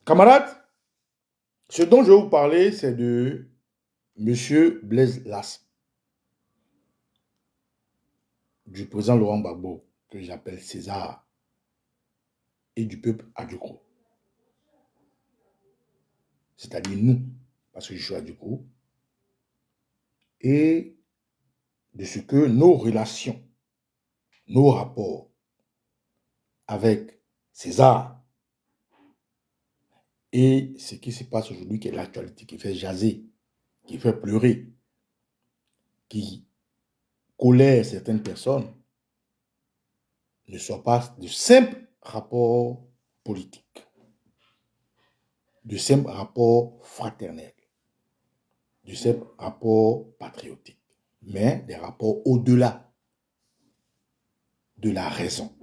Camarades, ce dont je vais vous parler, c'est de M. Blaise Lasme, du président Laurent Gbagbo, que j'appelle César, et du peuple Adjoko. C'est-à-dire nous, parce que je suis Adjoko, et de ce que nos relations, nos rapports avec César et ce qui se passe aujourd'hui, qui est l'actualité, qui fait jaser, qui fait pleurer, qui colère certaines personnes, ne soient pas de simples rapports politiques, de simples rapports fraternels, de simples rapports patriotiques, mais des rapports au-delà de la raison.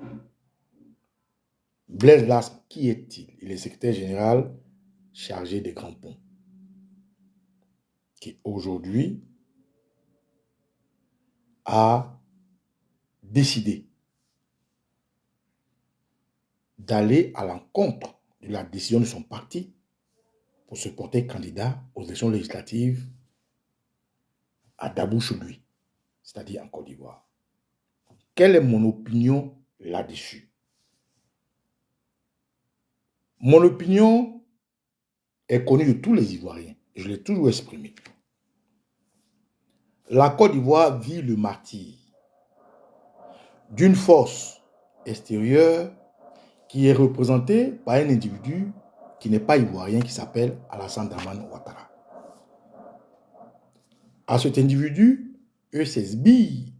Blaise Lasme, qui est-il? Il est secrétaire général chargé des grands ponts, qui aujourd'hui a décidé d'aller à l'encontre de la décision de son parti pour se porter candidat aux élections législatives à Dabou-Choudui, c'est-à-dire en Côte d'Ivoire. Quelle est mon opinion là-dessus? Mon opinion est connue de tous les Ivoiriens. Je l'ai toujours exprimée. La Côte d'Ivoire vit le martyre d'une force extérieure qui est représentée par un individu qui n'est pas ivoirien, qui s'appelle Alassane Dramane Ouattara. À cet individu, eux s'esbillent.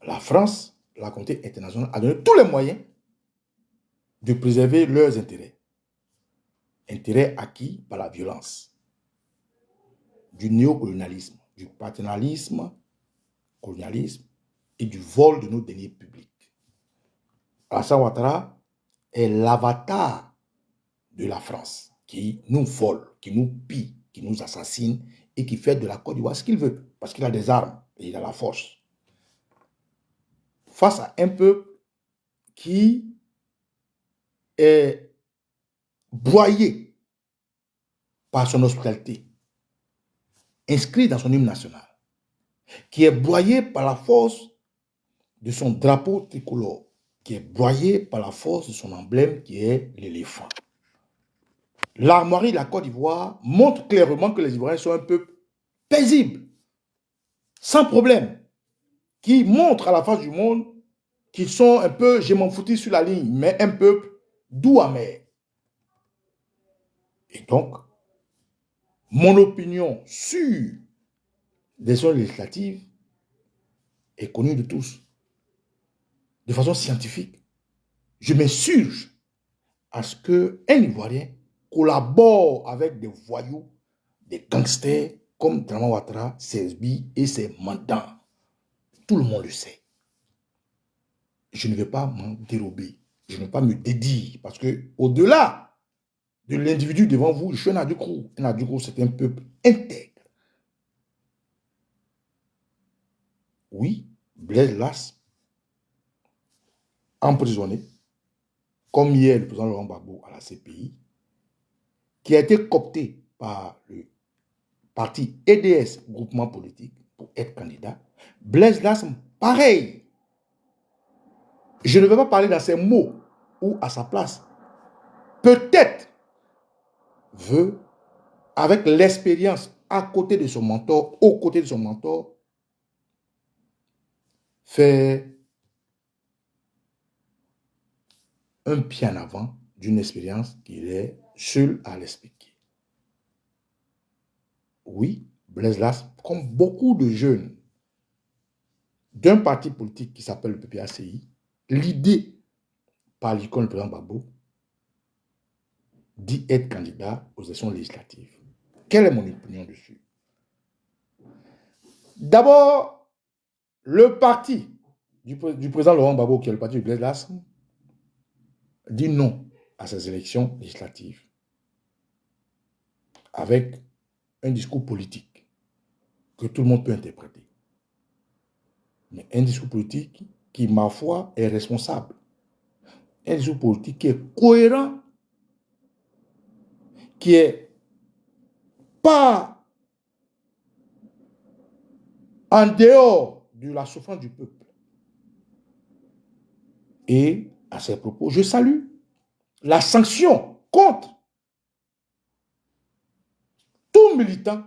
La France, la communauté internationale, a donné tous les moyens de préserver leurs intérêts. Intérêts acquis par la violence, du néocolonialisme, du paternalisme, colonialisme et du vol de nos deniers publics. Alassane Ouattara est l'avatar de la France qui nous vole, qui nous pille, qui nous assassine et qui fait de la Côte d'Ivoire ce qu'il veut parce qu'il a des armes et il a la force. Face à un peuple qui est broyé par son hospitalité, inscrit dans son hymne national, qui est broyé par la force de son drapeau tricolore, qui est broyé par la force de son emblème qui est l'éléphant. L'armoirie de la Côte d'Ivoire montre clairement que les Ivoiriens sont un peuple paisible, sans problème, qui montre à la face du monde qu'ils sont un peu, je m'en foutis sur la ligne, mais un peuple doux amer. Et donc, mon opinion sur les élections législatives est connue de tous, de façon scientifique. Je m'insurge à ce qu'un Ivoirien collabore avec des voyous, des gangsters comme Dramane Ouattara, Sesbi et ses mandants. Tout le monde le sait. Je ne vais pas m'en dérober. Je ne vais pas me dédire parce que au-delà de l'individu devant vous, je suis un Adjoko. Un Adjoko, c'est un peuple intègre. Oui, Blaise Lasme, emprisonné, comme hier le président Laurent Gbagbo à la CPI, qui a été coopté par le parti EDS, groupement politique, pour être candidat. Blaise Lasme, pareil. Je ne vais pas parler dans ces mots ou à sa place. Peut-être veut, avec l'expérience à côté de son mentor, aux côtés de son mentor, faire un pied en avant d'une expérience qu'il est seul à l'expliquer. Oui, Blaise Lasme, comme beaucoup de jeunes d'un parti politique qui s'appelle le PPACI, l'idée par l'icône du président Gbagbo dit être candidat aux élections législatives. Quelle est mon opinion dessus? D'abord, le parti du président Laurent Gbagbo, qui est le parti de Blaise Lasme, dit non à ces élections législatives avec un discours politique que tout le monde peut interpréter. Mais un discours politique qui, ma foi, est responsable. Un discours politique qui est cohérent qui est pas en dehors de la souffrance du peuple. Et à ces propos, je salue la sanction contre tout militant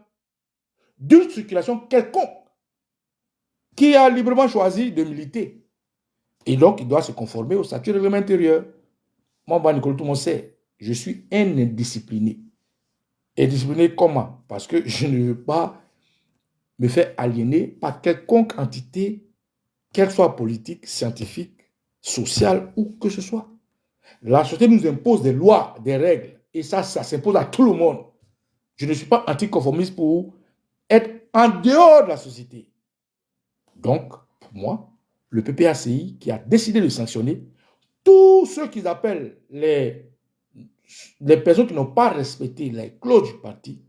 d'une circulation quelconque qui a librement choisi de militer. Et donc, il doit se conformer au statut de règlement intérieur. Moi, Nicolas, tout le monde sait, je suis un indiscipliné. Indiscipliné comment? Parce que je ne veux pas me faire aliéner par quelconque entité, qu'elle soit politique, scientifique, sociale ou que ce soit. La société nous impose des lois, des règles, et ça s'impose à tout le monde. Je ne suis pas anticonformiste pour être en dehors de la société. Donc, pour moi, le PPACI qui a décidé de sanctionner tous ceux qu'ils appellent les personnes qui n'ont pas respecté les clauses du parti,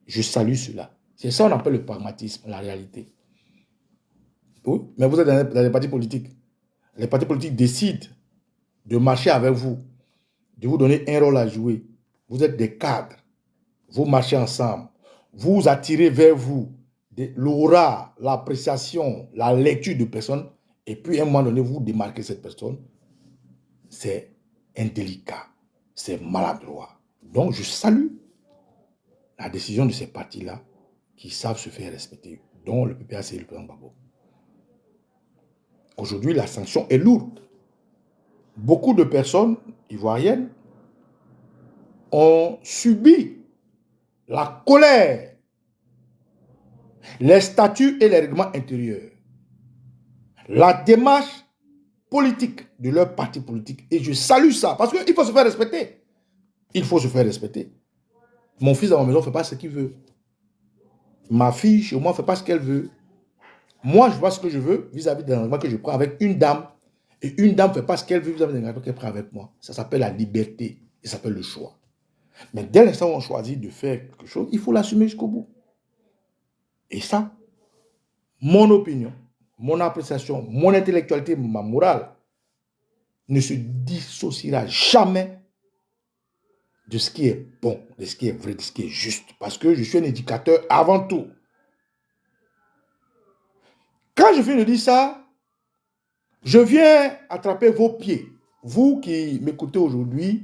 je salue cela. C'est ça qu'on appelle le pragmatisme, la réalité. Oui, mais vous êtes dans les partis politiques. Les partis politiques décident de marcher avec vous, de vous donner un rôle à jouer. Vous êtes des cadres. Vous marchez ensemble. Vous attirez vers vous l'aura, l'appréciation, la lecture de personnes. Et puis, à un moment donné, vous démarquez cette personne. C'est indélicat. C'est maladroit. Donc, je salue la décision de ces partis-là qui savent se faire respecter, dont le PPAC et le président Gbagbo. Aujourd'hui, la sanction est lourde. Beaucoup de personnes ivoiriennes ont subi la colère, les statuts et les règlements intérieurs, la démarche politique de leur parti politique. Et je salue ça, parce qu'il faut se faire respecter. Il faut se faire respecter. Mon fils dans ma maison ne fait pas ce qu'il veut. Ma fille, chez moi, ne fait pas ce qu'elle veut. Moi, je vois ce que je veux vis-à-vis de l'engagement que je prends avec une dame. Et une dame ne fait pas ce qu'elle veut vis-à-vis de l'engagement qu'elle prend avec moi. Ça s'appelle la liberté. Et ça s'appelle le choix. Mais dès l'instant où on choisit de faire quelque chose, il faut l'assumer jusqu'au bout. Et ça, mon opinion, mon appréciation, mon intellectualité, ma morale ne se dissociera jamais de ce qui est bon, de ce qui est vrai, de ce qui est juste. Parce que je suis un éducateur avant tout. Quand je viens de dire ça, je viens attraper vos pieds, vous qui m'écoutez aujourd'hui,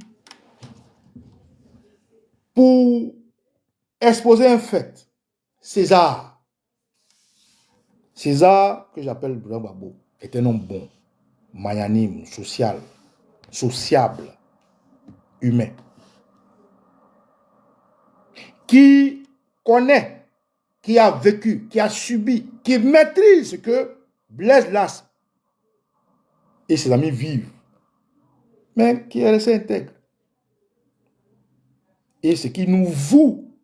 pour exposer un fait. César, que j'appelle Président Gbagbo, est un homme bon, magnanime, social, sociable, humain, qui connaît, qui a vécu, qui a subi, qui maîtrise ce que Blaise Las et ses amis vivent, mais qui est resté intègre. Et ce qui nous voue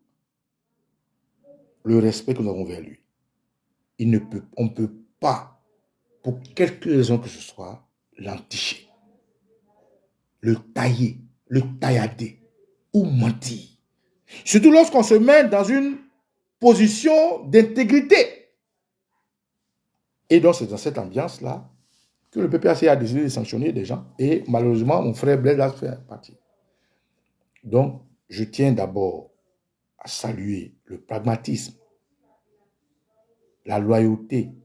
le respect que nous avons vers lui. On ne peut pas, pour quelque raison que ce soit, l'enticher, le tailler, le taillader ou mentir. Surtout lorsqu'on se met dans une position d'intégrité. Et donc, c'est dans cette ambiance-là que le PPAC a décidé de sanctionner des gens. Et malheureusement, mon frère Blaise Las fait partie. Donc, je tiens d'abord à saluer le pragmatisme, la loyauté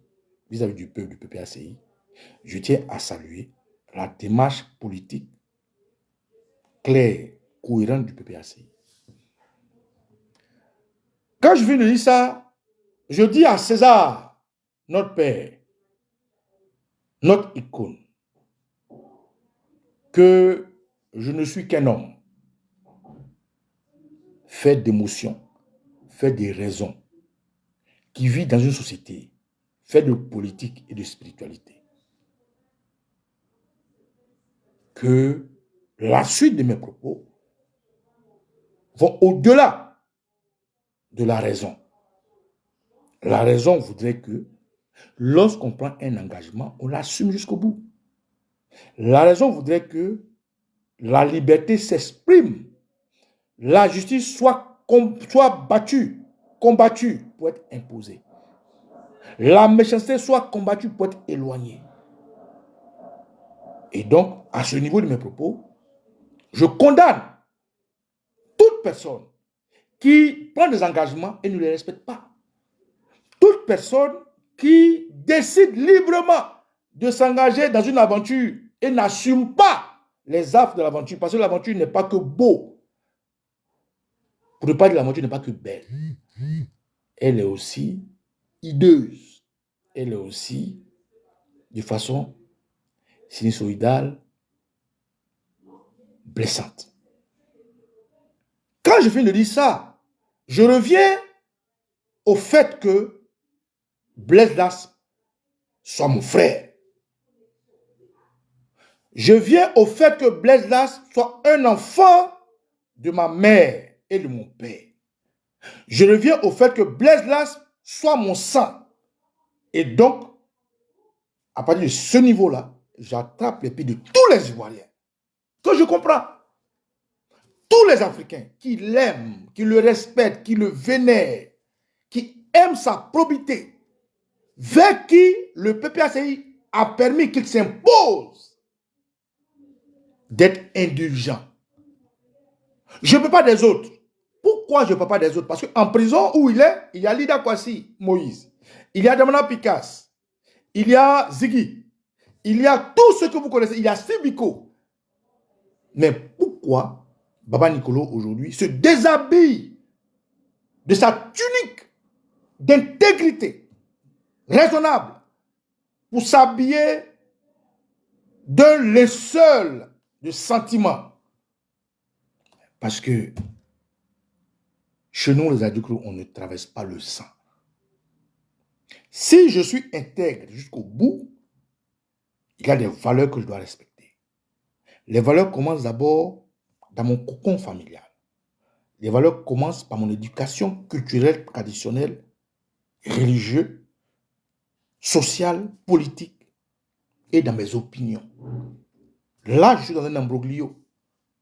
vis-à-vis du peuple du PPACI. Je tiens à saluer la démarche politique claire, cohérente du PPACI. Quand je viens de dire ça, je dis à César, notre père, notre icône, que je ne suis qu'un homme, fait d'émotions, fait des raisons, qui vit dans une société, fait de politique et de spiritualité. Que la suite de mes propos vont au-delà de la raison. La raison voudrait que lorsqu'on prend un engagement, on l'assume jusqu'au bout. La raison voudrait que la liberté s'exprime, la justice soit battue, combattue pour être imposée. La méchanceté soit combattue pour être éloignée. Et donc, à ce niveau de mes propos, je condamne toute personne qui prend des engagements et ne les respecte pas, toute personne qui décide librement de s'engager dans une aventure et n'assume pas les affres de l'aventure, parce que l'aventure n'est pas que beau. Pour ne pas dire l'aventure n'est pas que belle. Elle est aussi hideuse. Elle est aussi, de façon sinusoïdale, blessante. Quand je finis de dire ça, je reviens au fait que Blaise Las soit mon frère. Je viens au fait que Blaise Las soit un enfant de ma mère et de mon père. Je reviens au fait que Blaise Las soit mon sang. Et donc, à partir de ce niveau-là, j'attrape les pieds de tous les Ivoiriens. Que je comprends. Tous les Africains qui l'aiment, qui le respectent, qui le vénèrent, qui aiment sa probité, vers qui le PPACI a permis qu'il s'impose d'être indulgent. Je ne peux pas des autres. Pourquoi je ne peux pas des autres? Parce qu'en prison où il est, il y a Lida Kwasi, Moïse. Il y a Damana Picasse. Il y a Ziggy. Il y a tout ce que vous connaissez. Il y a Sibiko. Mais pourquoi Baba Nicolo aujourd'hui se déshabille de sa tunique d'intégrité raisonnable pour s'habiller d'un linceul de sentiment? Parce que chez nous, les adultes, on ne traverse pas le sang. Si je suis intègre jusqu'au bout, il y a des valeurs que je dois respecter. Les valeurs commencent d'abord dans mon cocon familial. Les valeurs commencent par mon éducation culturelle, traditionnelle, religieuse, sociale, politique et dans mes opinions. Là, je suis dans un imbroglio.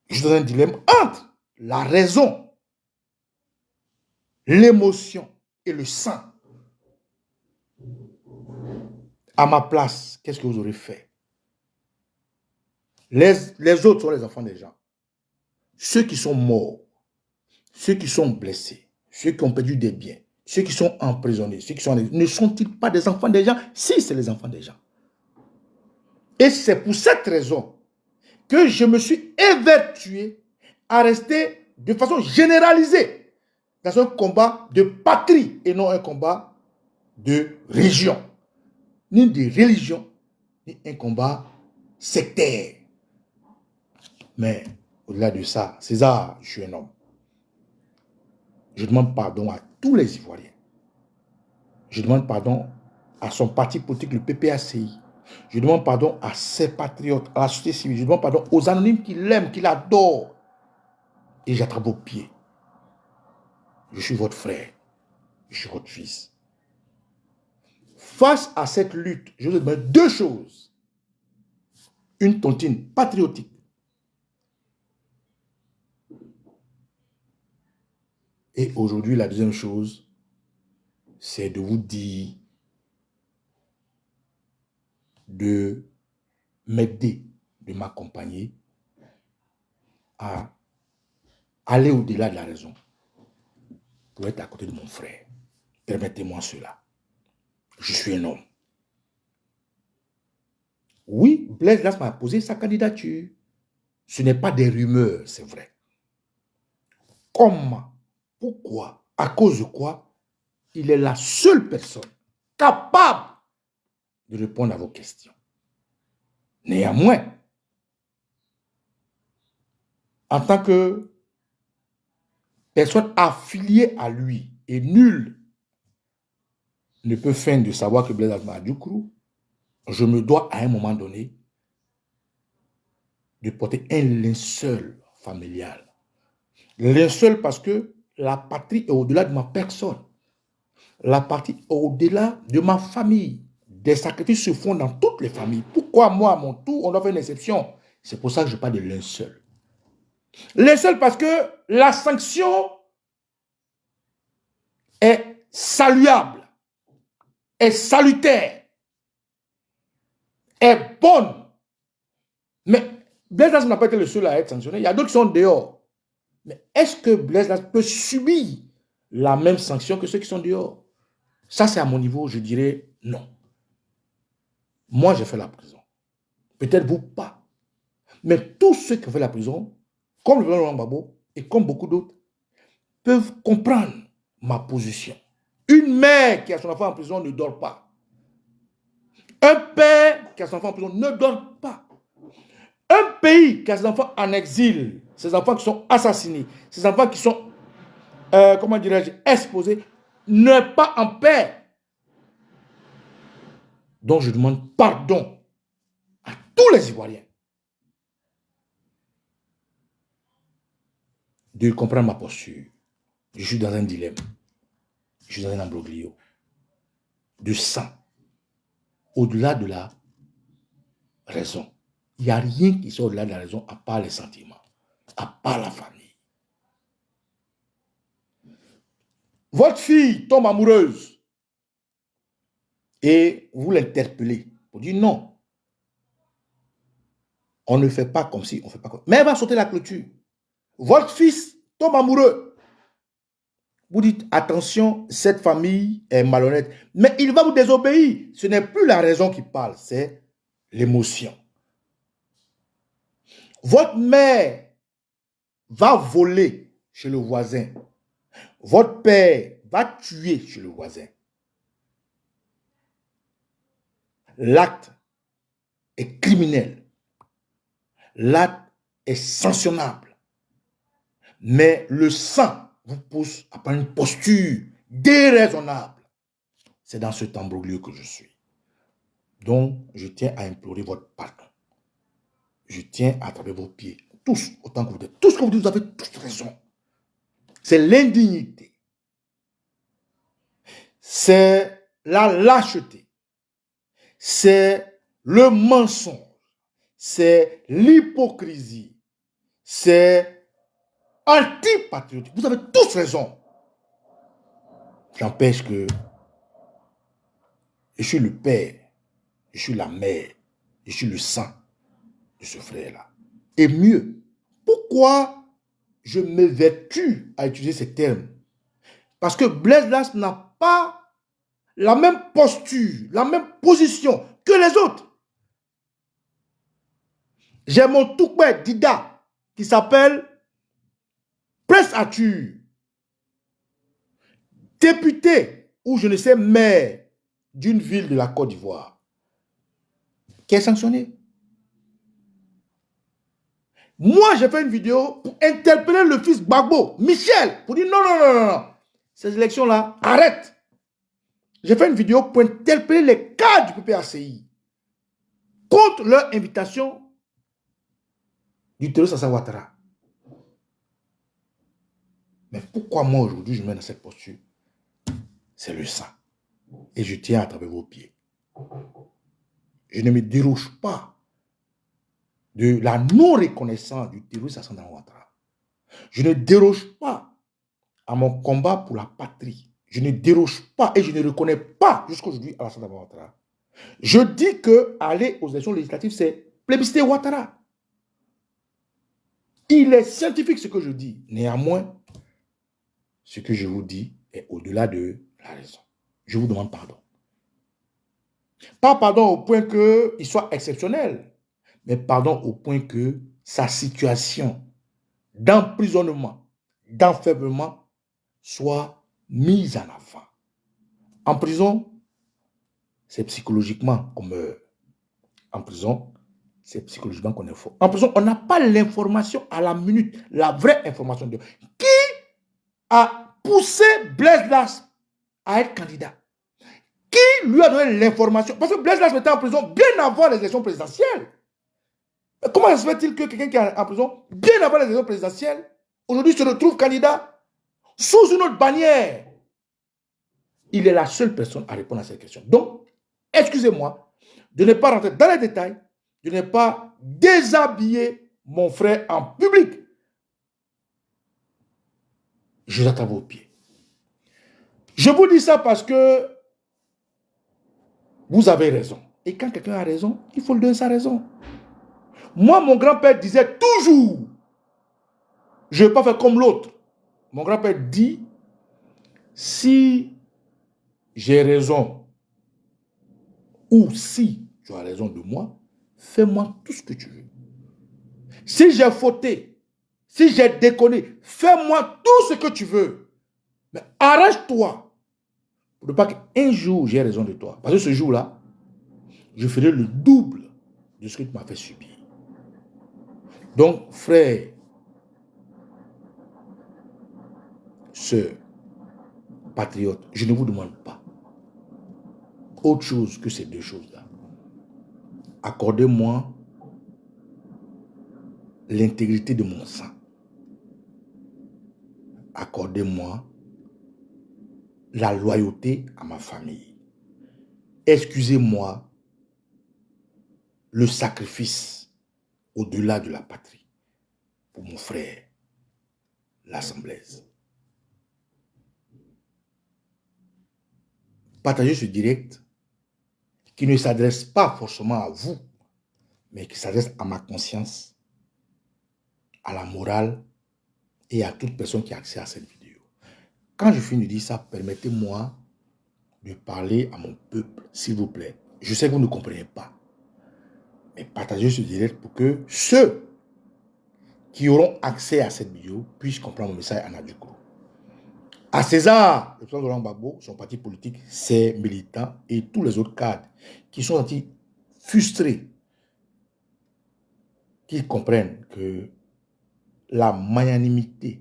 Je suis dans un dilemme entre la raison, l'émotion et le sang. À ma place, qu'est-ce que vous aurez fait? Les autres sont les enfants des gens. Ceux qui sont morts, ceux qui sont blessés, ceux qui ont perdu des biens, ceux qui sont emprisonnés, ceux qui sont... Ne sont-ils pas des enfants des gens? Si, c'est les enfants des gens. Et c'est pour cette raison que je me suis évertué à rester de façon généralisée dans un combat de patrie et non un combat de région, ni de religion, ni un combat sectaire. Mais au-delà de ça, César, je suis un homme. Je demande pardon à tous les Ivoiriens. Je demande pardon à son parti politique, le PPACI. Je demande pardon à ses patriotes, à la société civile. Je demande pardon aux anonymes qui l'aiment, qui l'adorent. Et j'attrape vos pieds. Je suis votre frère. Je suis votre fils. Face à cette lutte, je vous demande deux choses. Une tontine patriotique. Et aujourd'hui, la deuxième chose, c'est de vous dire de m'aider, de m'accompagner à aller au-delà de la raison pour être à côté de mon frère. Permettez-moi cela. Je suis un homme. Oui, Blaise Las m'a posé sa candidature. Ce n'est pas des rumeurs, c'est vrai. Comment? Pourquoi? À cause de quoi? Il est la seule personne capable de répondre à vos questions. Néanmoins, en tant que personne affiliée à lui, et nul ne peut feindre de savoir que Blaise Las m'a du crew, je me dois à un moment donné de porter un linceul familial. Linceul parce que la patrie est au-delà de ma personne. La patrie est au-delà de ma famille. Des sacrifices se font dans toutes les familles. Pourquoi moi, à mon tour, on doit faire une exception? C'est pour ça que je parle de linceul. Linceul parce que la sanction est saluable, est salutaire, est bonne. Mais Blaise Las n'a pas été le seul à être sanctionné. Il y a d'autres qui sont dehors. Mais est-ce que Blaise Lasme peut subir la même sanction que ceux qui sont dehors? Ça, c'est à mon niveau, je dirais non. Moi, j'ai fait la prison. Peut-être vous pas. Mais tous ceux qui ont fait la prison, comme le président Laurent Gbagbo et comme beaucoup d'autres, peuvent comprendre ma position. Une mère qui a son enfant en prison ne dort pas. Un père qui a son enfant en prison ne dort pas. Un pays qui a ses enfants en exil, ses enfants qui sont assassinés, ses enfants qui sont, comment dirais-je, exposés, n'est pas en paix. Donc je demande pardon à tous les Ivoiriens de comprendre ma posture. Je suis dans un dilemme. Je suis dans un imbroglio de sang. Au-delà de la raison. Il n'y a rien qui soit au-delà de la raison à part les sentiments, à part la famille. Votre fille tombe amoureuse et vous l'interpellez pour dire non. On ne fait pas comme si, on ne fait pas comme... Mais elle va sauter la clôture. Votre fils tombe amoureux. Vous dites, attention, cette famille est malhonnête. Mais il va vous désobéir. Ce n'est plus la raison qui parle, c'est l'émotion. Votre mère va voler chez le voisin. Votre père va tuer chez le voisin. L'acte est criminel. L'acte est sanctionnable. Mais le sang vous pousse à prendre une posture déraisonnable. C'est dans cet imbroglio que je suis. Donc, je tiens à implorer votre pardon. Je tiens à attraper vos pieds. Tous, autant que vous êtes. Tout ce que vous dites, vous avez toute raison. C'est l'indignité. C'est la lâcheté. C'est le mensonge. C'est l'hypocrisie. C'est antipatriotique. Vous avez tous raison. J'empêche que je suis le père, je suis la mère, je suis le sang de ce frère-là. Et mieux, pourquoi je m'évertue à utiliser ces termes? Parce que Blaise Lasme n'a pas la même posture, la même position que les autres. J'ai mon toukbé Dida qui s'appelle Prince Arthur, député ou je ne sais maire d'une ville de la Côte d'Ivoire, qui est sanctionné. Moi, j'ai fait une vidéo pour interpeller le fils Gbagbo, Michel, pour dire non, non, non, non, non. Ces élections-là, arrête. J'ai fait une vidéo pour interpeller les cadres du PPACI contre leur invitation du terroriste Alassane Ouattara. Mais pourquoi moi, aujourd'hui, je me mets dans cette posture? C'est le sang. Et je tiens à travers vos pieds. Je ne me déroge pas de la non-reconnaissance du terroriste Alassane Ouattara. Je ne déroge pas à mon combat pour la patrie. Je ne déroge pas et je ne reconnais pas jusqu'à aujourd'hui Alassane Ouattara. Je dis que aller aux élections législatives, c'est plébisciter Ouattara. Il est scientifique ce que je dis. Néanmoins, ce que je vous dis est au-delà de la raison. Je vous demande pardon. Pas pardon au point qu'il soit exceptionnel, mais pardon au point que sa situation d'emprisonnement, d'enfermement soit mise en avant. En prison, c'est psychologiquement qu'on meurt. En prison, c'est psychologiquement qu'on est faux. En prison, on n'a pas l'information à la minute, la vraie information. Qui a poussé Blaise Lasme à être candidat? Qui lui a donné l'information? Parce que Blaise Lasme était en prison bien avant les élections présidentielles. Comment se fait-il que quelqu'un qui est en prison bien avant les élections présidentielles, aujourd'hui se retrouve candidat sous une autre bannière? Il est la seule personne à répondre à cette question. Donc, excusez-moi de ne pas rentrer dans les détails, de ne pas déshabiller mon frère en public. Je l'attends à vos pieds. Je vous dis ça parce que vous avez raison. Et quand quelqu'un a raison, il faut lui donner sa raison. Moi, mon grand-père disait toujours, Je ne vais pas faire comme l'autre. Mon grand-père dit, si j'ai raison ou si tu as raison de moi, fais-moi tout ce que tu veux. Si j'ai fauté, si j'ai déconné, fais-moi tout ce que tu veux. Mais arrête-toi pour ne pas qu'un jour j'ai raison de toi. Parce que ce jour-là, je ferai le double de ce que tu m'as fait subir. Donc, frère, sœur, patriote, je ne vous demande pas autre chose que ces deux choses-là. Accordez-moi l'intégrité de mon sang. Accordez-moi la loyauté à ma famille. Excusez-moi le sacrifice au-delà de la patrie pour mon frère, l'assemblaise. Partagez ce direct qui ne s'adresse pas forcément à vous, mais qui s'adresse à ma conscience, à la morale et à toute personne qui a accès à cette vidéo. Quand je finis de dire ça, permettez-moi de parler à mon peuple, s'il vous plaît. Je sais que vous ne comprenez pas, mais partagez ce direct pour que ceux qui auront accès à cette vidéo puissent comprendre mon message en adjectif. À César, le président Laurent Gbagbo, son parti politique, ses militants et tous les autres cadres qui sont sentis frustrés, qu'ils comprennent que la magnanimité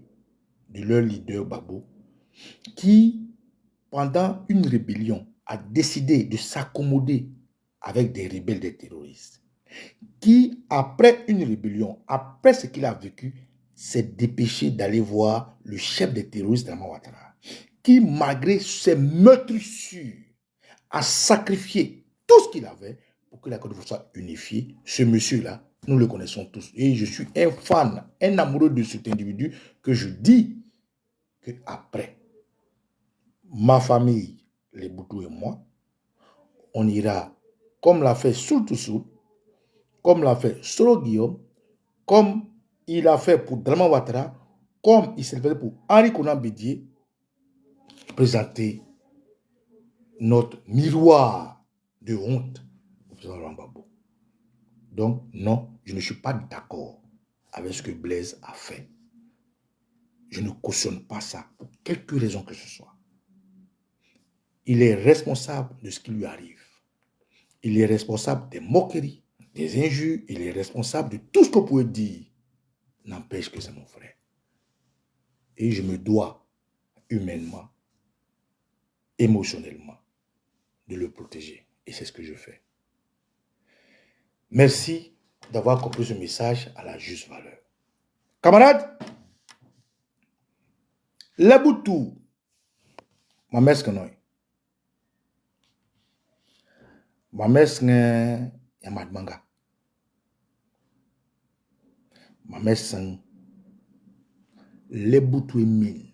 de leur leader Gbagbo, qui, pendant une rébellion, a décidé de s'accommoder avec des rebelles, des terroristes, qui, après une rébellion, après ce qu'il a vécu, s'est dépêché d'aller voir le chef des terroristes, Draman Ouattara, qui, malgré ses meurtrissures, a sacrifié tout ce qu'il avait pour que la Côte d'Ivoire soit unifiée. Ce monsieur-là, nous le connaissons tous. Et je suis un fan, un amoureux de cet individu que je dis qu'après, ma famille, les Boutous et moi, on ira, comme l'a fait Soultoussou, comme l'a fait Soro Guillaume, comme il a fait pour Draman Ouattara, comme il s'est fait pour Henri Konan Bédié, présenter notre miroir de honte au président Laurent Gbagbo. Donc, non, je ne suis pas d'accord avec ce que Blaise a fait. Je ne cautionne pas ça pour quelque raison que ce soit. Il est responsable de ce qui lui arrive. Il est responsable des moqueries, des injures. Il est responsable de tout ce qu'on pourrait dire. N'empêche que c'est mon frère. Et je me dois humainement, émotionnellement, de le protéger. Et c'est ce que je fais. Merci d'avoir compris ce message à la juste valeur. Camarades, les Boutous, ma mère ce que nous. Ma mère ce que Yamad Manga. Ma mère ce que les Boutous et mille.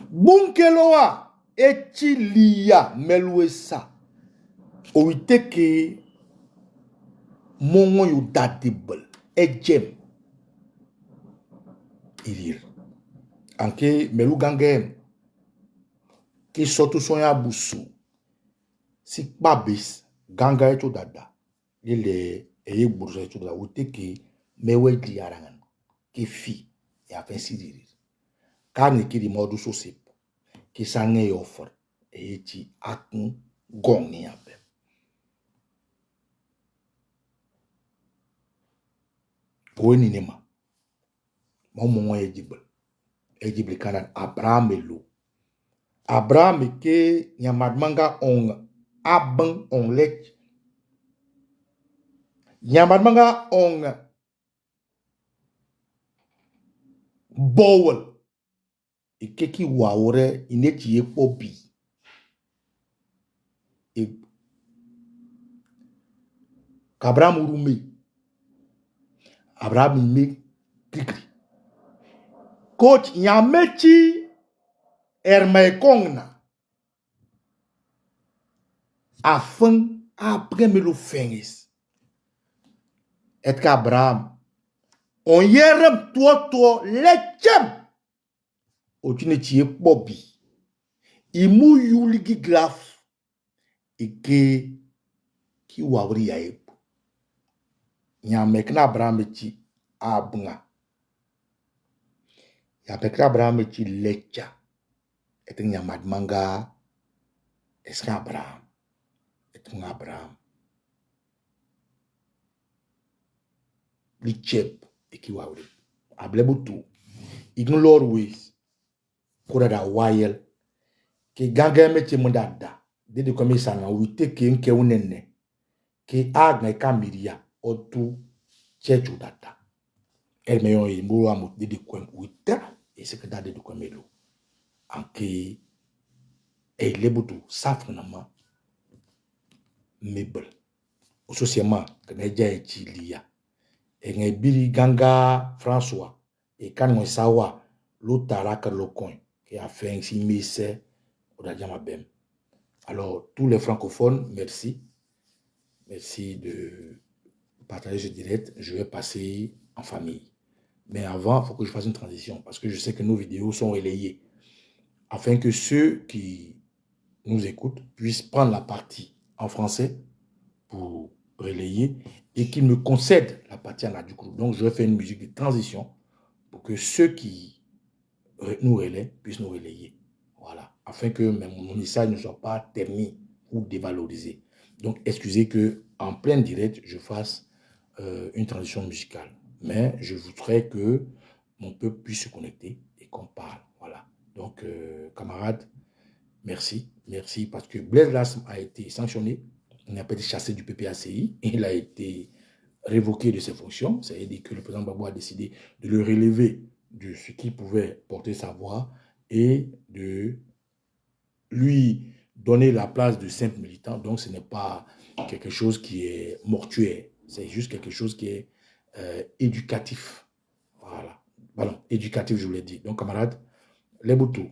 Bunkeloa etilia meluesa. Oite ke mongo yu datibel. Ejem. Ilir. Anke melu gangem. Ki sotu sonya busu. Si babis ganga eto dada. Ile eye burza eto dada. Oite ke mewe di arangan. Ki fi. Ya fen sidirir. Kane ki di modu sosip. Ki sange offer. Eye ti akun gong ni ape. Poe ni nema. Mongo ejibel. Ejibel kanan Abraham elo. Abraham ke nyamadmanga on abang on lek. Nyamadmanga on bowel. Ikeki waore ineti popi. Abraham urume. Abraham me krikri. Coach nyamechi ermaekongna. Afin après me lo fengis. et qu'Abraham, on yerem toi, les tchem, au tunetier Bobby, imu yuligi glaf, et que, qui wawri yae, Nyamek na Abraham eti abunga. Yapek na Abraham eti lecha. Et nyamad manga. Est-ce Abraham? Et Abraham. Lichep ekiwawri. Ablebutu. Ignore ways. Kura da wayel. Ke ganga meti mundada. Dede kome sana wite ke nke unene. Ke agna kamiria. Otu chechu data. El meyon yi mbo amut de kwem wita e sekda de kwemelo. Anke e lebutu safnama mebel. Socialement que neja e chilia. E ngebiri ganga François e kan sawa l'otara que le coin qui a fait ainsi messe odajama bem. Alors tous les francophones, merci. Merci de partager ce direct. Je vais passer en famille. Mais avant, il faut que je fasse une transition parce que je sais que nos vidéos sont relayées afin que ceux qui nous écoutent puissent prendre la partie en français pour relayer et qu'ils me concèdent la partie en adjoucrou. Donc, je vais faire une musique de transition pour que ceux qui nous relaient puissent nous relayer. Voilà. Afin que mon message ne soit pas terni ou dévalorisé. Donc, excusez que en plein direct, je fasse une transition musicale. Mais je voudrais que mon peuple puisse se connecter et qu'on parle. Voilà. Donc, camarades, merci. Merci parce que Blaise Lasme a été sanctionné. Il n'a pas été chassé du PPACI. Il a été révoqué de ses fonctions. C'est-à-dire que le président Gbagbo a décidé de le relever de ce qui pouvait porter sa voix et de lui donner la place de simple militant. Donc, ce n'est pas quelque chose qui est mortuaire. C'est juste quelque chose qui est éducatif. Voilà. Voilà, éducatif, je vous l'ai dit. Donc, camarades, les boutous,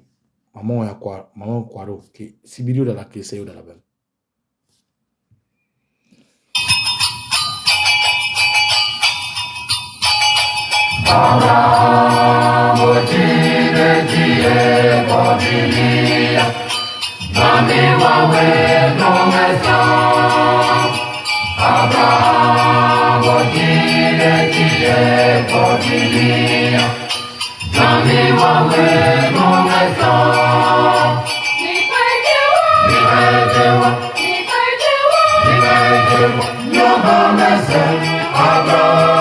maman ya quoi, maman kwaro, qui sibirio dans la clé, c'est dans la belle. Abraham, Odile, Dieu, Bodilia, Nami, Wawe, Promession. Abraham, Odile, Dieu, Bodilia, Nami, Wawe, Promession. Your promises, Abraham.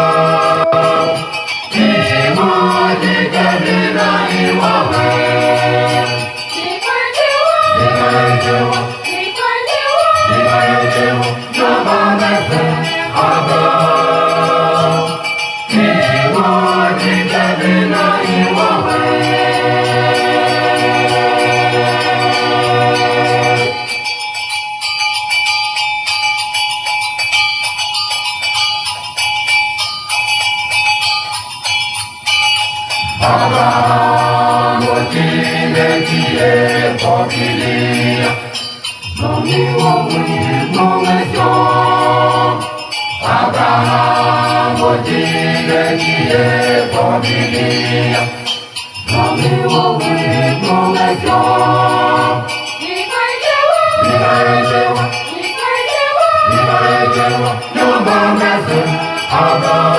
Abraham, Odile, Dieu, Bodilia, Nami, Wawe, Promession. Abraham, Odile, Dieu, Bodilia, Nami, Wawe, Promession. Your promises, Abraham.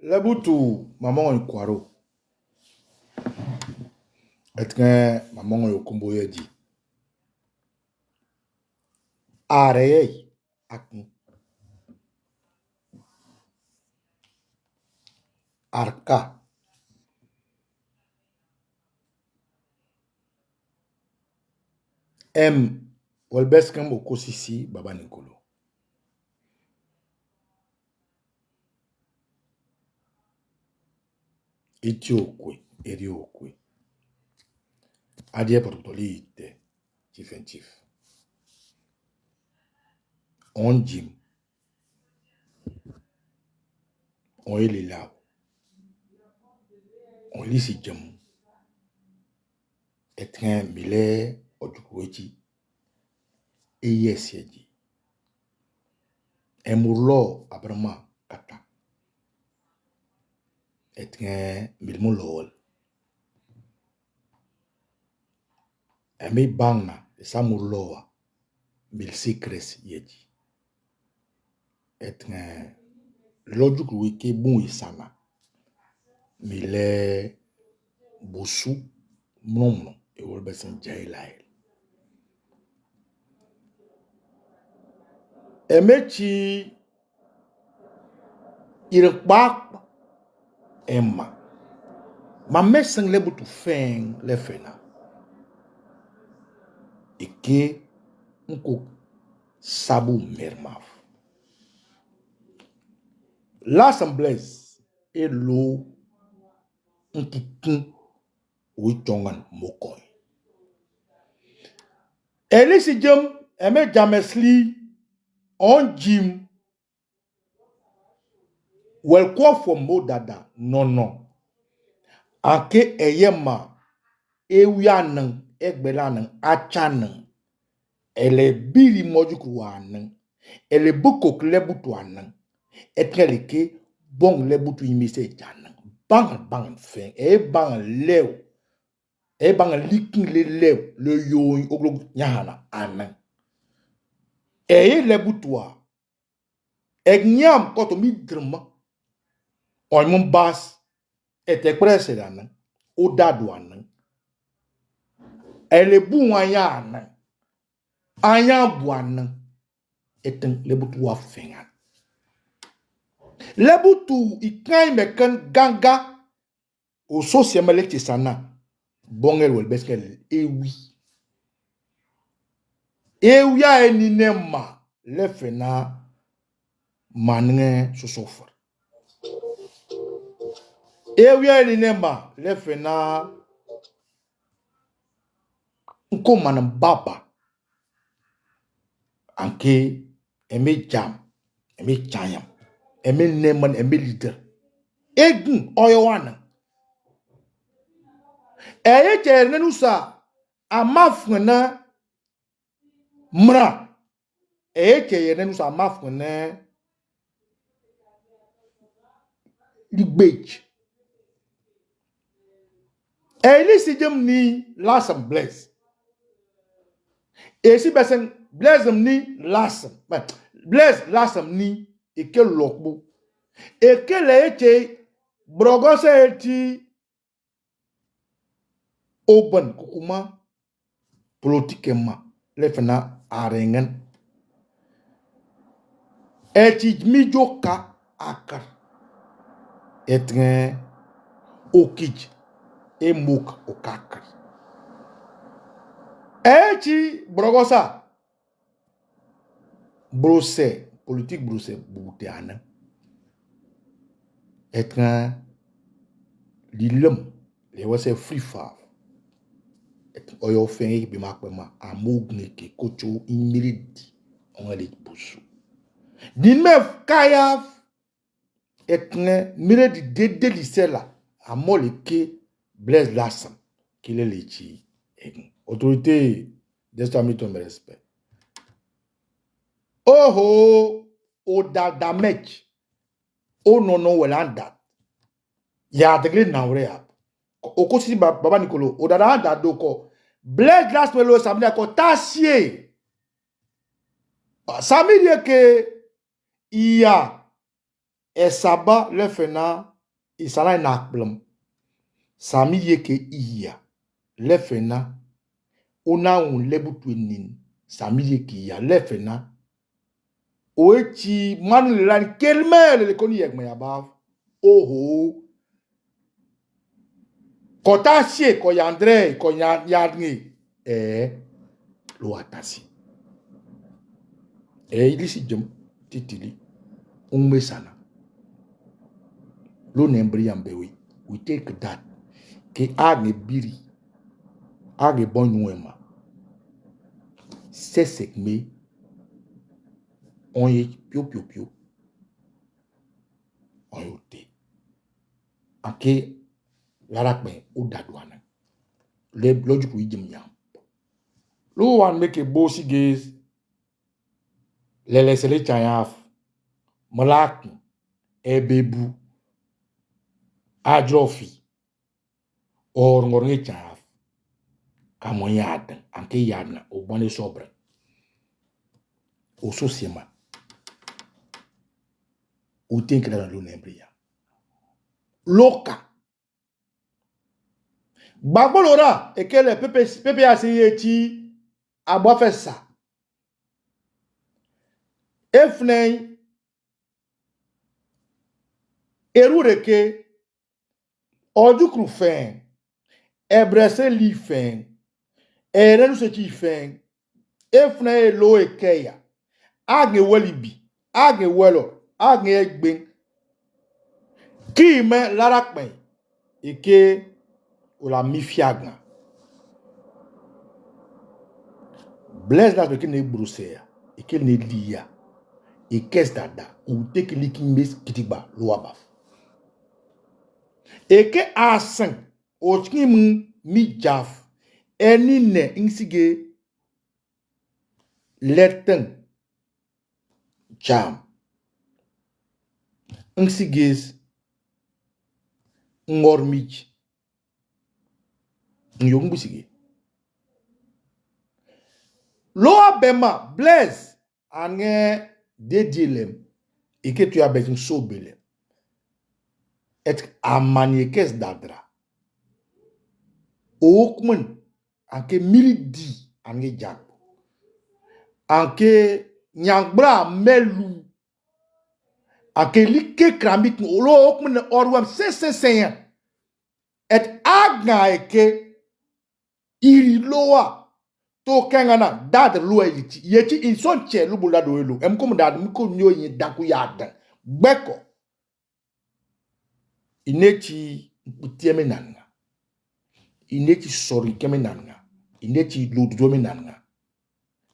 Le boutou, maman est kwaro. Etken, maman est au combo dit. Areye, akun. Arka. Welbeskem okosisi, baba Nikolo. Eti okwe, eri okwe. Adie protoli ite, chief and chief. On jim. On ele lao. On lisi jam. Etken mile ojukuwechi. Eye siyeji. Emurlo abrama kata. Etken milmu lowol. Emi bangna esamurlowa mil secrets yeji. Etken lojukuweke bon isana. Mile bosu mnomno e wolbesen jailael. Emechi irkbak emma. Ma mesen lebutu feng le fena. Eke nko sabu mermaf. L'assemblée est l'eau nkikun witongan mokoy. Elisi jam eme jamesli on jim wel kwa from modada non. Ake eyema ewianan egbelanan achanan. Ele biri mojukuwanan. Ele buko klebutuanan. Etreleke bon lebutu imise janan. Bang fin. Bang lew. Bang likin le lew. Le yoin oglo nyahana anan. Lebutua. Nyam koto mi drama. On mon bas. Presse danan. O dadouanan. Ele bouanya anan. Ayan buanan. Eten lebutua fengan. Lebutu ikai meken ganga o sosiamele tisana bongel wel beskel ewi ya eninema le fena manne sosofer ewi ya eninema le fena nko man baba anke eme jam eme chayam eme neman eme leader egun oyowana eye nenusa amafuna mra eye nenusa amafuna ligbej elisi jem ni lasam bless esi besen blessem ni lasam bless lasam ni eke lokbo eke le eche brogose eti open kukuma politikema lefena arengen eti mijoka akar etgen okij emok okakar eti brogosa brose politique brose bouteana etgen lilum le wase free far oyo fen bi makpema amogne ke kocho imiridi onale busu dinmef kaya etne miredi de lisela amole ke blaise lasam kile lechi autorité d'estamito me respect oho odadamech onono welanda ya degle nawre ya okosi baba Nikolo odadanda doko Blaise Las Melo samedi ko tasie samedi ke iya esaba le fena isana nakblem. Sami yeke iya. Lefena. Ona un lebutwenin. Sami yeke iya. Lefena. Oechi manu le lan kelme le koni yek me abav. Oho. Kota sie ko yandre ko yadni. Lo atasi. Ilisi jom titili. Ungme sana. Lo nembri ambewi. We take that. Ke age biri. Age bon nuema. Sesek me. Onye pio. Onyote. Ake larakme o dadwana. Le logiku ijim yam. Lo wan make a bossy gaze. Lele sele chayaf. Malak. Ebebu. Adrofi. Or ngornge chayaf. Kamon yad. Anke yadna. O bwane sobre. O sosiema. O think that lo nembria. Loka. Bagbolora. Ekele pepe asiyechi. Abwafesa. Efnei. Erureke. Ojukru fen. Ebrese li fen. Erenu sechi fen. Efnei lo ekeya. Agne welibi. Agne welo. Agne egben. Ki me larakme. Eke ou la mifiagna. Blaise la beke ne brosea. Eke ne liya. Eke dada. Ou teke liki mes kitiba lo abaf. Eke asen. Ochki mi jaf. Eni ne insige leten jam. Insiges ngormich. Nyongbusige. Loa bema Blaise ange dedilem. Eke tu abezin sobelem. Et amaniekes dadra. Ookmen anke milidi ange jak. Anke nyangbra melu. Anke like kramik lo ookmen orwam se. Et agna eke iri loa. To kengana dad lo yiti. Yeti inson che lubula do elu. Emkom dad miko nyo yin daku yadan. Beko. Inechi utieme nanga. Inechi sori keme nanga. Inechi lodome nanga.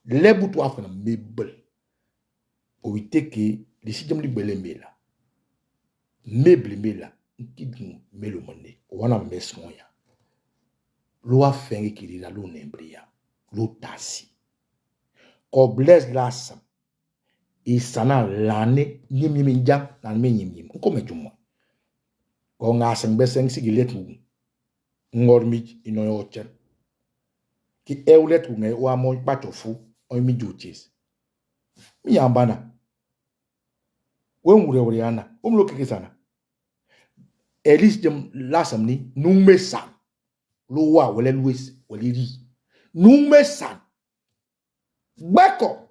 Lebu tu afana mebel. Owiteke disijem li bele mela. Meble mela. Nkidun melo mone. Wana mesmoya. Loa fenge kirira lo nembria. Lo tasi. Ko Blaise lasam. Isana lane nyim njang na me nyim. Nkome jumo. Ko ngaseng beseng sigiletu. Ngormich inoyo ochen. Ki eulet unge wa mo batofu o mi juches. Mi yambana. We mure ana. Umlo kikisana. Elis jem lasam ni nume san. Lo wa wele Louis wele ri. Nume san. Beko.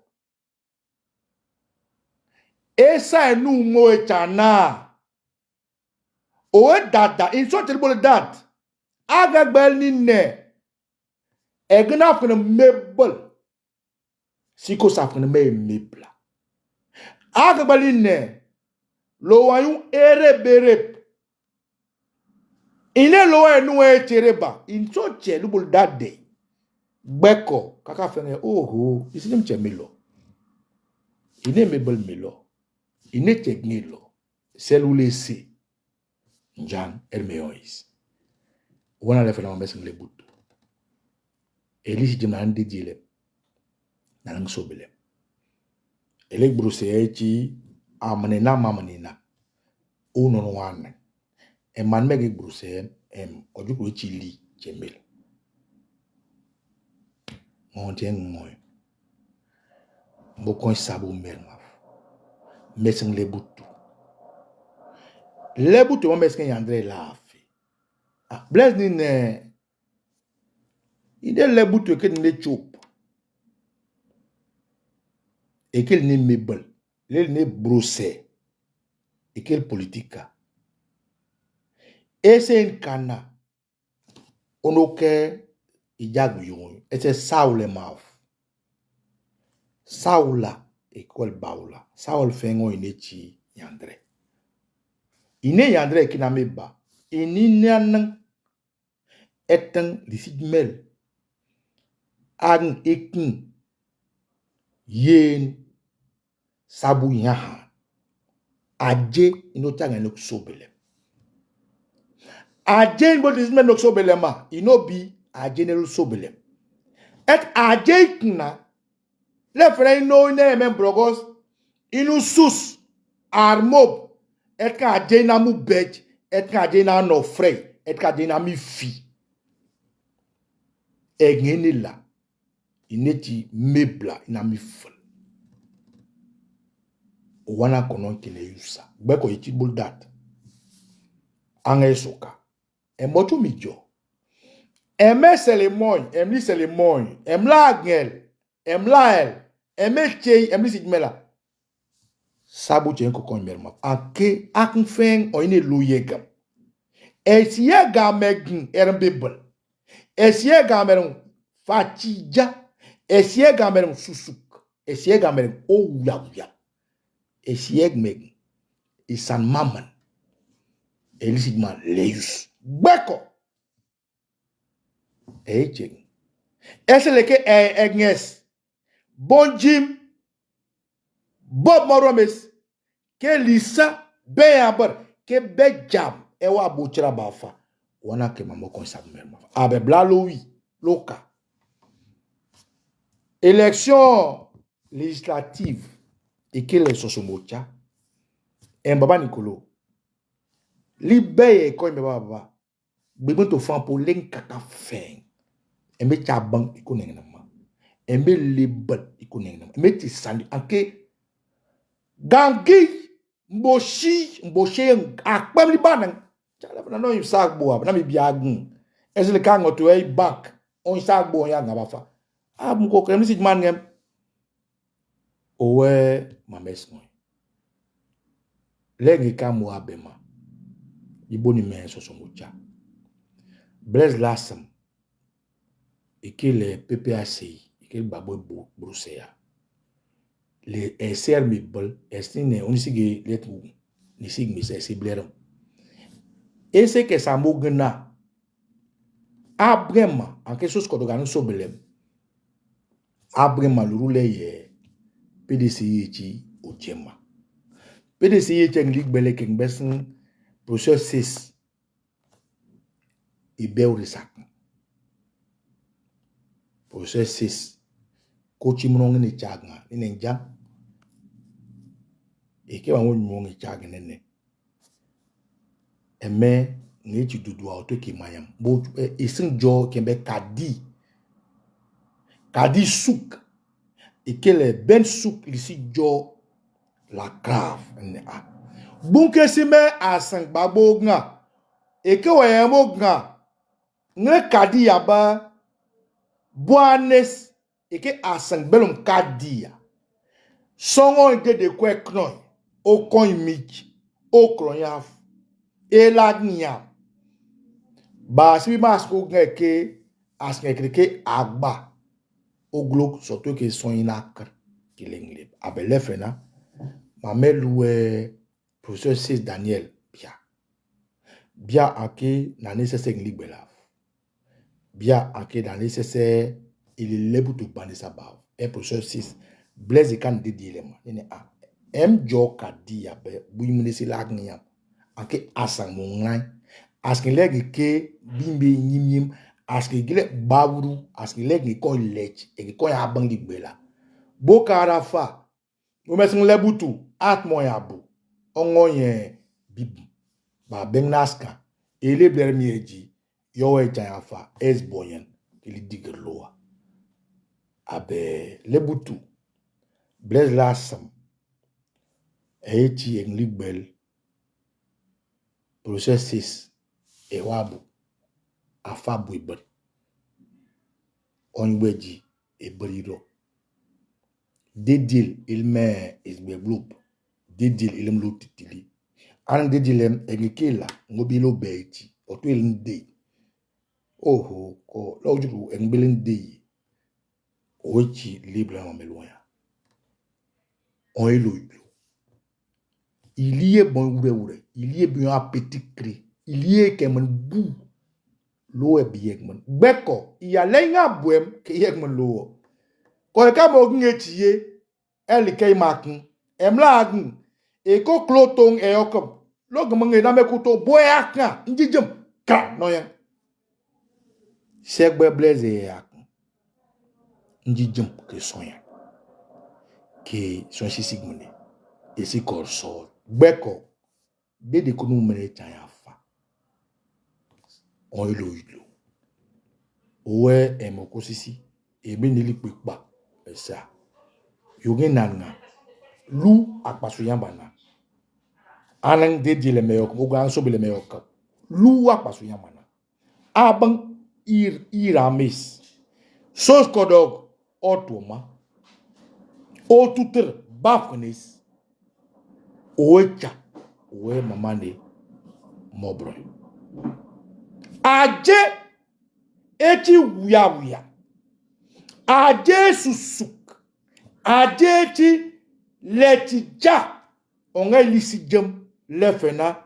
Esa enu mo echana. Owe dada. Inso telebole dad. Agagbel ni ne. Egna afkene mebel. Siko safkene mebla. Agagbel ni ne. Lo wayun ere berep. Ine lo enu echereba. Inso chelubol dade. Beko. Kaka fene. Oho. Isinem che melo. Ine mebel melo. Ine chegne lo. Selule se. Njan Hermeois. Wana le fena mambese ngle butu. Elisi jim nan didile. Nan sobele. Elek brose echi amanena mamanina. Uno wane. Man mege brose ojuku echi li jemel. Montien ngoy. Mbokon sabu mermaf. Mesen le butu. Lebu te wame sken Yandre la fait. Ah, Blaise ni ne. Il est lebu te ke ne chop. Et qu'il ne mebel. Il ne brossé. Et quelle politique. Et c'est une cana. On a que il et c'est Saoul mav. Saoula école baoula. Saoul fait un inechi Yandre. Ine Yandre qui n'a meba. Ininan etan lisigmel. Ang ekin yen sabu yaha. Aje inotanga nok sobelem. Aje inbo lisigmel nok sobelema. Inobi aje nelu sobelem. Et aje ikna. Le frère no ne men brogos. Inu sus. Armob. Et ka aje na mu bej. Et ka aje na no frey. Et ka aje na mi fi. Egene la. Ineti mebla ina mi fol. Wana konon kine yusa. Beko iti buldat. Ange soka. Emotu mi jo. Eme selemoy. Emli selemoy. Emla agel. Emla el. Eme chey. Emli sigmela. Sabu chen kokon merma. Ake akun feng oine luyegam. Esiye gamegin erbebel. Esiye gamerun fatija. Esiye gamerun susuk. Esiye gamerun ouya. Esiye meg isan maman. Elisigman leus. Beko. Cheng. Eseleke egnes. Bon Jim. Bob Moromes. Ke lisa beyabar. Ke bejam. Ewa bochera bafa. Wana ke mamoko sabu merma. Abe blaloui. Loka. Élection législative. Et quelle est sosomocha? Mbaba Nicolo. Libeye ko mbaba. Bebe to fan pour len kaka fen. Mbe chabang iko nengenama. Mbe lebel iko nengenama. Mbe tisandi anke gangi mboshi akpam li banan. Chala na no yusagbo na mi biagun. Ezele kango to e bank. On sagbo ya ngabafa. Mko krem si man ngem. Owe mames mo. Lengi kamu abema. Iboni men sosomucha. Blaise Lassam. Et que les PPACI, et que le babo Bruxelles, les SR Mibol, estine, on ici les trous, ni sigmi, c'est blairon. Et c'est que ça mougna, abrema, en quelque chose qu'on organise sur Belém, abrema le roulé, PDCI, au Djema. PDCI est un ligue belé qui est professeur 6, et Béorisac. Professeur 6, coach Mounon ni Tchagna, ni Nja, et qui va mourir Tchagna. Eme ne ti dudu auto ki mayam bo isin jo kembe kadi souk et kele ben souk lisi jo la grave ne a bunke sime asan babo nga et ke wayamo nga ne kadi yaba boanes et ke asan belum kadi ya songo de kwe knoy o kon imich o kroyaf e lagnia ba si mas ko ngeke askeke agba oglok surtout que son inakr kilingle abele fena mameloué professeur 6 Daniel bia ake na nécessaire ngligbela bia ake na nécessaire il est lebutu bandisa ba et professeur 6 Blaise kan de dilema ni a jo kadi abe buimune si lagnia ake asang mo ngai aske legi ke bimbe nyimnyim aske gile baburu aske legi ko lech e ko ya bangi gbela bokara fa o mesin lebutu at mo ya bu ongo yen bibi ba bennaska ele blermieji yo e jan fa es boyen ili digerloa abe lebutu Blaise Lassam echi engligbel Process 6 et wabu afabu ibon onweji e briro dedil il me isbe group dedil ilem lo titili an dedilem egikela ngobilo beiti otu elinde oho ko lojuru engbelinde ochi libre en meloya on elo il y est bon oure il y est bien appétit cré il y est que mon bou lo e biek mon beko il y a lenga boem ke yek mon lo ko ka mo ngetie el kay makun emla agun e ko kloton e okom lo gmo nge na mekuto boyaka njijem ka no yan segbe blaze yakun njijem ke sonya ke son si sigmone e si korso beko de kunu mere chaya fa on ilo owe emokosisi ebe nili pepa esa yoge nanga lu akpasu yambana anang de dile meyok ogo anso bele meyok lu akpasu yambana abang iramis sos kodog otoma otuter bafnis oecha owe mamane mobro aje eti wuya aje susuk aje ti letija onga lisi jem lefena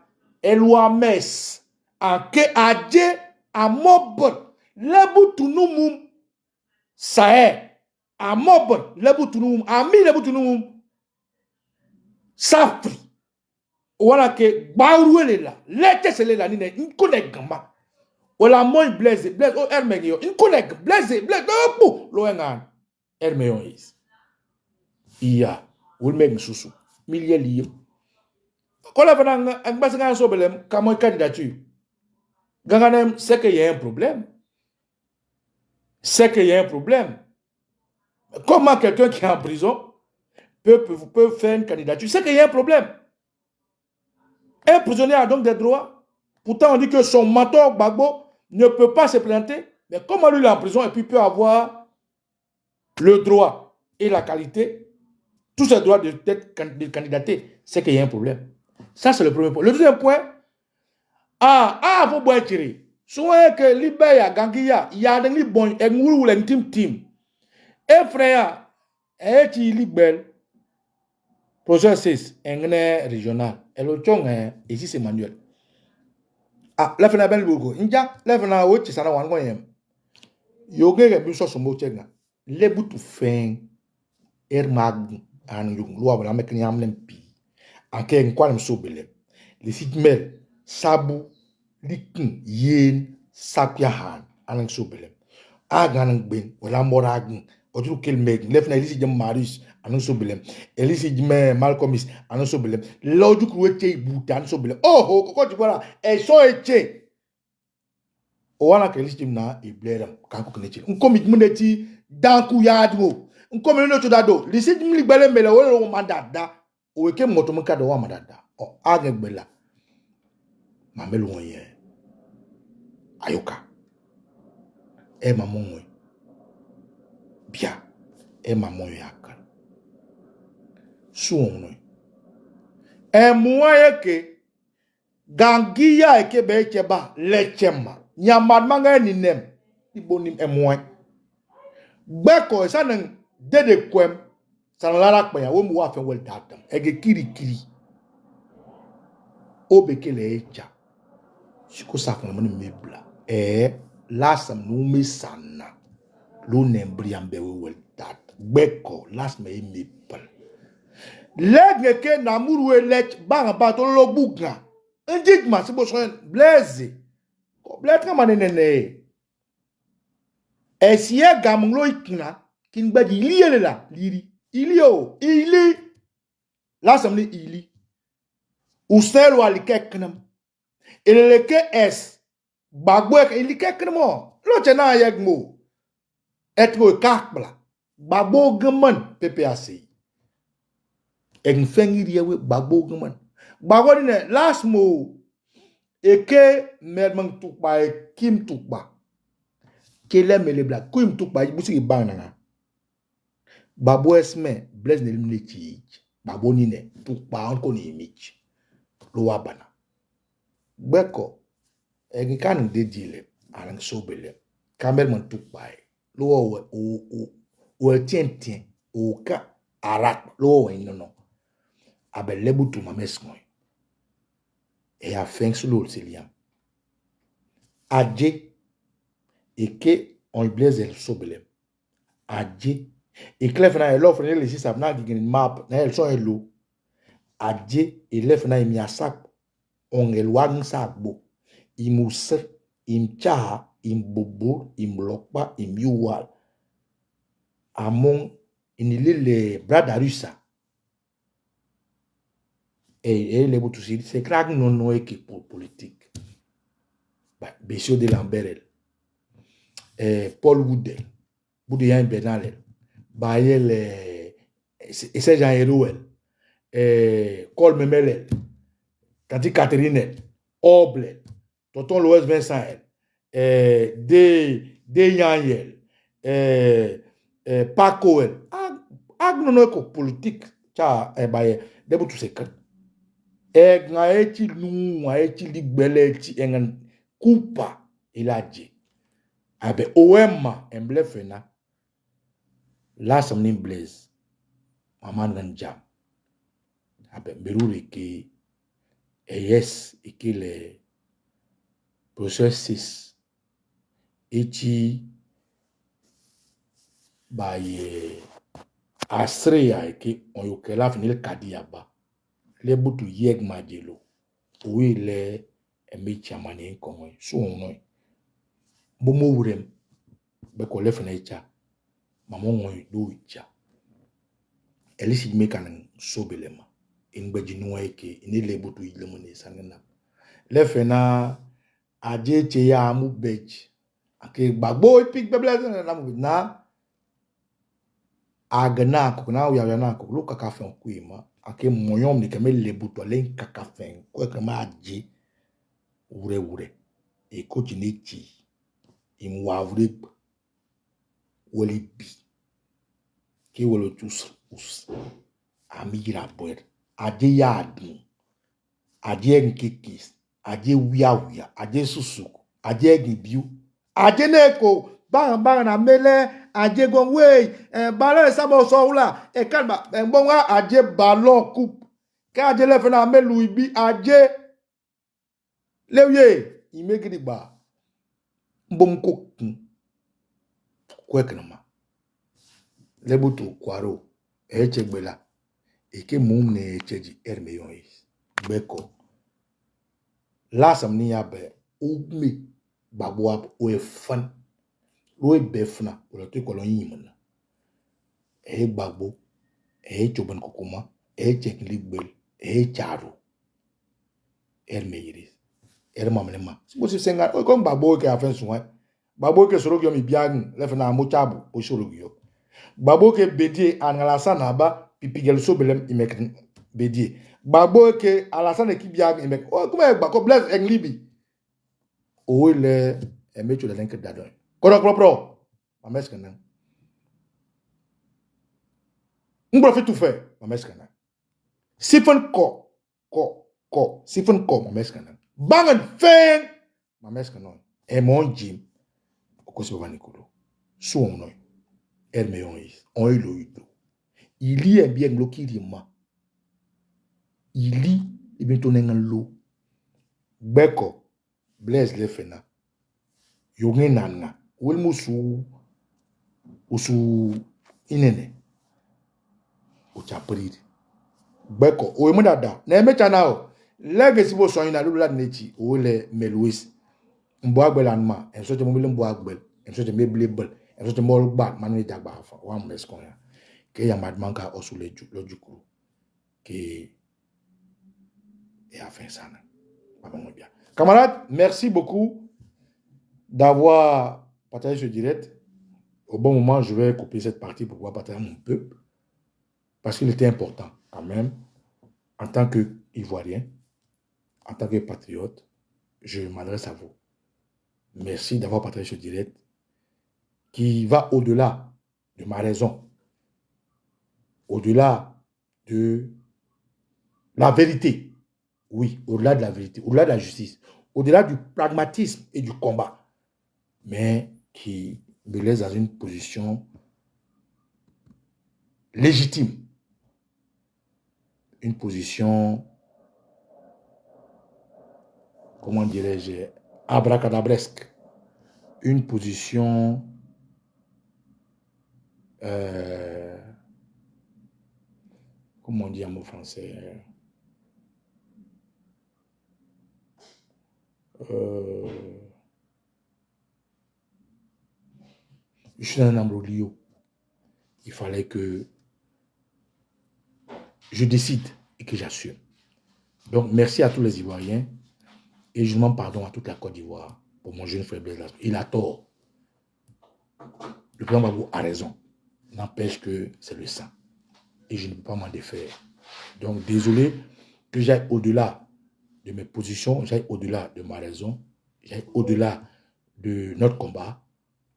elwa mes ake aje amobot lebu tunumum sae amobot lebu tunumum ami lebu tunumum safri wala ke bawruelela leteselela nine nkone gamba wala moy blaze o ermeyo nkone blaze opu lo engan ermeyo is iya will make susu milie liye kola fana ngbasanga so belem kamo candidature ganganem c'est qu'il y a un problème comment quelqu'un qui est en prison peut faire une candidature, c'est qu'il y a un problème. Un prisonnier a donc des droits. Pourtant on dit que son mentor Gbagbo ne peut pas se présenter, mais comment lui il est en prison et puis peut avoir le droit et la qualité, tous ces droits de candidater, c'est qu'il y a un problème. Ça, c'est le premier point. Le deuxième point, faut boire tirer. Soit que l'Ibéya, Gangia, il y a des bons, et nous, les team. Et frère, et qui libère, processus, un régional. Et le chong, ici, c'est manuel. La fin de la bourgo. Inja, la fin de la haute, c'est un wangoyem. Yoga, et bien, son mot, les bouts tout fin, mag, en yung, loi, la mécanique, lempi. En quel quoi, m'sobele. Les sigmel, sabu, likin, yen, sapiahan, en sobele. Agan ben, wala moragn, otu kel meg, lefna elisi jam Marius, en sobele. Elisi jame Malcolmis, en sobele. L'autre crouete boutan sobele. Oh, quand tu vois, elles sont été. Owana kelisi jimna, et blaire, kanko knechi. Un comic muneti, danku yadmo. Un comic no chodado. Lisi jimli bele mele, o mandada. Oweke motomuka do wa mandada. O agen bela. Mamelu onye. Ayoka. E maman bien e maman yakal suon e muaye ke gangia e ke be cheba lechema nyamad manga ni nem ibonim e muay gbeko sanen dede kwem sanlara pa ya wo mu wa fen wel datam e ge kiri obekele echa siko sakon mo ni mebla lasam no me sana lo nembriambe wel dat beko las me mepal lege ke namuru elech banga bato lo buga indigma sibo so blaze ko blaze manene esie gamlo ikna kin gbadi liele la liri ili lasam ni ili usel walikeknam eleke es Bagbo ili keknamo lo chena yegmo etgo kakbla bagbo gman PPAC en fengi riewe bagbo gman bagbo ne last mo Et que Merman Tukba et Kim Tukba, qu'elle aime les blagues, Kim Tukba, il bouge banana. Babo esme, Blaise ne l'imne tchich. Babo nine, Tukba, on connaît mich. Loa bana. Beko, et quand de dile, alang sobele, Camerman Tukba, Loa ou tien, ou ka arak, Loa non. Abel lebu tu ma mesmoy. Et a fin sous c'est liam. Adje, et que on Blaise el sobele. Adje, et clef na l'offre les six abna qui map, na el son elo. Adje, et lef na mi asak, on el wang sakbo. Imuser, imcha, imbobur, imlokpa, imyuwal. Among, inilile bradarusa. Et les boutoussi, c'est clair que non est que pour politique. Bessio de Lambert, Paul Woodel, Boudian Bernal, Bayel, et c'est Jean Hérouel, Col Memel, Tati Catherine, Oble, Tonton Loès Vincent, De Yanyel, Paco, non est que politique, ça, des boutoussi. Nga eti nu nga eti ligbele eti engan kupa ilaje abe oema emble fena la samnin Blaise maman nganjam abe berure ke yes eke le processus eti baye asreya eke on yokela finil kadiaba le butu yeg majelo oui le emicha mane kongo so no bomo wurem be ko le fena cha mamo ngoy do cha elisi me kan so belema in gbaji nuwa eke ni le butu yilemo ne sangana le fena aje che ya amu bej ake gbagbo epik bebla na mu na agna ko na ya na ko lu kaka fe ku ima ake moyom ni keme le butu len kaka fe ko kama aje wure e ko jineti imwa wure woli bi ke wolo tus amira boer aje ya adun aje nkekis aje wiya aje susuku aje gibiu aje neko bang na mele aje gonwe balon sabo soula e kalba bonwa aje ballon coupe ka aje le fena melu ibi aje lewie imegidi ba mbom kokun kweknama lebutu kwaro echegbela eke mum ne echeji ermeyon beko lasam ni yabe ugme babwa oefan lo befna o te kolon yimna gbagbo choban kokuma chekli gbel charo ermeyiri mamlema sibo si senga ko gbagbo ke afen suwa gbagbo ke sorogyo mi biagun lefna mo chabu o sorogyo gbagbo ke bedie angalasa na ba pipigel sobelem imekrin bedie gbagbo ke alasane ki biagun imek o kuma gbagbo bless englibi o le emecho le lenke dadon pro mameskana ngbo fi tout fait mameskana sifen ko sifen ko mameskana bangan fen mameskana e mon jim ko se bani kulo so on no ermeyon is on ilo ito ili e bien glokiri ma ili ibito nengan lo beko bless le fena yonge nana wel musu usu inene o chapri beko o emu dada na emecha na o legacy bo so yin na lula nechi o le meluis mbo agbela nma enso te mo bile mbo agbel enso te meblebel enso te mo gba manu dagba afa wa meskon ya ke ya madmanka osuleju lojuku ke et à fin ça. Camarades, merci beaucoup d'avoir partagé ce direct. Au bon moment, je vais couper cette partie pour pouvoir partager un peu. Parce qu'il était important quand même, en tant qu'Ivoirien, en tant que patriote, je m'adresse à vous. Merci d'avoir partagé ce direct qui va au-delà de ma raison, au-delà de la vérité. Oui, au-delà de la vérité, au-delà de la justice, au-delà du pragmatisme et du combat, mais qui me laisse dans une position légitime, une position, comment dirais-je, abracadabresque, une position comment on dit en mot français, je suis dans un imbroglio. Il fallait que je décide et que j'assume. Donc, merci à tous les Ivoiriens et je demande pardon à toute la Côte d'Ivoire pour mon jeune frère Blaise. Il a tort. Le président Gbagbo a raison. N'empêche que c'est le sang. Et je ne peux pas m'en défaire. Donc, désolé que j'aille au-delà de mes positions, j'aille au-delà de ma raison, j'aille au-delà de notre combat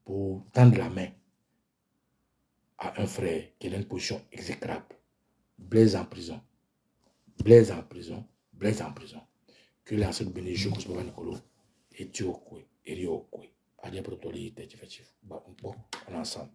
pour tendre la main à un frère qui est dans une position exécrable. Blaise en prison. Blaise en prison. Blaise en prison. Que l'ancien bénédiction que ce soit Nicolo et Dieu et Rio. Adieu pour toi, les effectifs. Bon, on est ensemble.